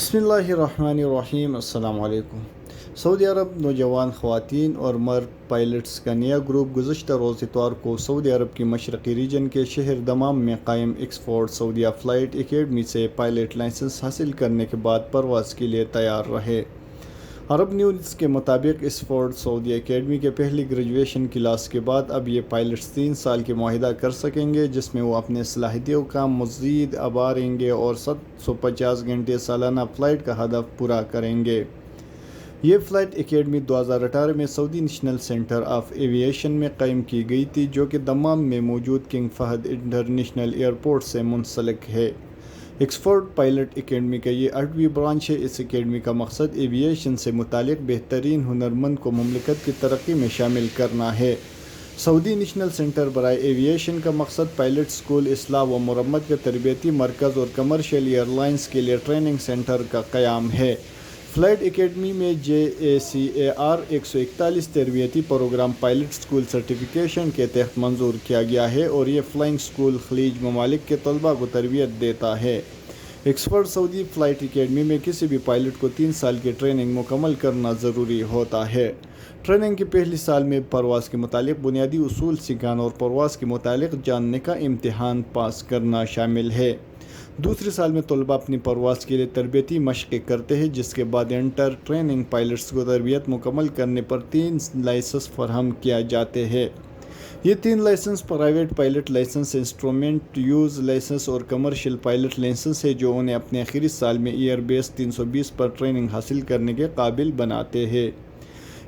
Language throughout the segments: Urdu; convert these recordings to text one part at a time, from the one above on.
بسم اللہ الرحمن الرحیم۔ السلام علیکم۔ سعودی عرب نوجوان خواتین اور مرد پائلٹس کا نیا گروپ گزشتہ روز اتوار کو سعودی عرب کی مشرقی ریجن کے شہر دمام میں قائم ایکسفورڈ سعودیہ فلائٹ اکیڈمی سے پائلٹ لائسنس حاصل کرنے کے بعد پرواز کے لیے تیار رہے۔ عرب نیوز کے مطابق ایکسفورڈ سعودیہ اکیڈمی کے پہلی گریجویشن کلاس کے بعد اب یہ پائلٹس 3 سال کے معاہدہ کر سکیں گے، جس میں وہ اپنے صلاحیتوں کا مزید ابھاریں گے اور 750 گھنٹے سالانہ فلائٹ کا ہدف پورا کریں گے۔ یہ فلائٹ اکیڈمی 2018 میں سعودی نیشنل سینٹر آف ایوییشن میں قائم کی گئی تھی، جو کہ دمام میں موجود کنگ فہد انٹرنیشنل ایئرپورٹ سے منسلک ہے۔ ایکسفورڈ پائلٹ اکیڈمی کا یہ 8ویں برانچ ہے۔ اس اکیڈمی کا مقصد ایوییشن سے متعلق بہترین ہنرمند کو مملکت کی ترقی میں شامل کرنا ہے۔ سعودی نیشنل سینٹر برائے ایوییشن کا مقصد پائلٹ اسکول، اصلاح و مرمت کا تربیتی مرکز اور کمرشل ایئر لائنز کے لیے ٹریننگ سینٹر کا قیام ہے۔ فلائٹ اکیڈمی میں JACAR 141 تربیتی پروگرام پائلٹ اسکول سرٹیفکیشن کے تحت منظور کیا گیا ہے اور یہ فلائنگ اسکول خلیج ممالک کے طلباء کو تربیت دیتا ہے۔ ایکسفورڈ سعودی فلائٹ اکیڈمی میں کسی بھی پائلٹ کو 3 سال کی ٹریننگ مکمل کرنا ضروری ہوتا ہے۔ ٹریننگ کے پہلے سال میں پرواز کے متعلق بنیادی اصول سکھانا اور پرواز کے متعلق جاننے کا امتحان پاس کرنا شامل ہے۔ دوسرے سال میں طلباء اپنی پرواز کے لیے تربیتی مشقیں کرتے ہیں، جس کے بعد انٹر ٹریننگ پائلٹس کو تربیت مکمل کرنے پر 3 لائسنس فراہم کیا جاتے ہیں۔ یہ 3 licence private pilot licence, instrument use licence اور کمرشل پائلٹ لائسنس ہیں، جو انہیں اپنے آخری سال میں ایئر بیس 320 پر ٹریننگ حاصل کرنے کے قابل بناتے ہیں۔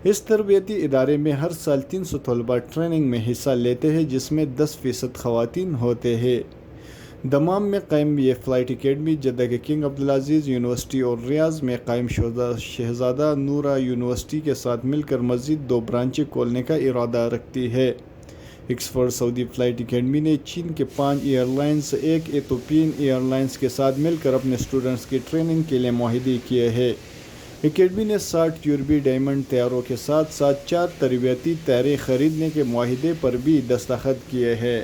اس تربیتی ادارے میں ہر سال 300 طلباء ٹریننگ میں حصہ لیتے ہیں، جس میں 10% خواتین ہوتے ہیں۔ دمام میں قائم یہ فلائٹ اکیڈمی جدہ کے کنگ عبدالعزیز یونیورسٹی اور ریاض میں قائم شہزادہ نورہ یونیورسٹی کے ساتھ مل کر مزید 2 برانچیں کھولنے کا ارادہ رکھتی ہے۔ ایکسفورڈ سعودی فلائٹ اکیڈمی نے چین کے 5 ایئر لائنز، ایک ایتھوپین ایئر لائنز کے ساتھ مل کر اپنے اسٹوڈنٹس کی ٹریننگ کے لیے معاہدے کیے ہیں۔ اکیڈمی نے 60 یورپی ڈائمنڈ طیاروں کے ساتھ ساتھ 4 تربیتی طیارے خریدنے کے معاہدے پر بھی دستخط کیے ہیں۔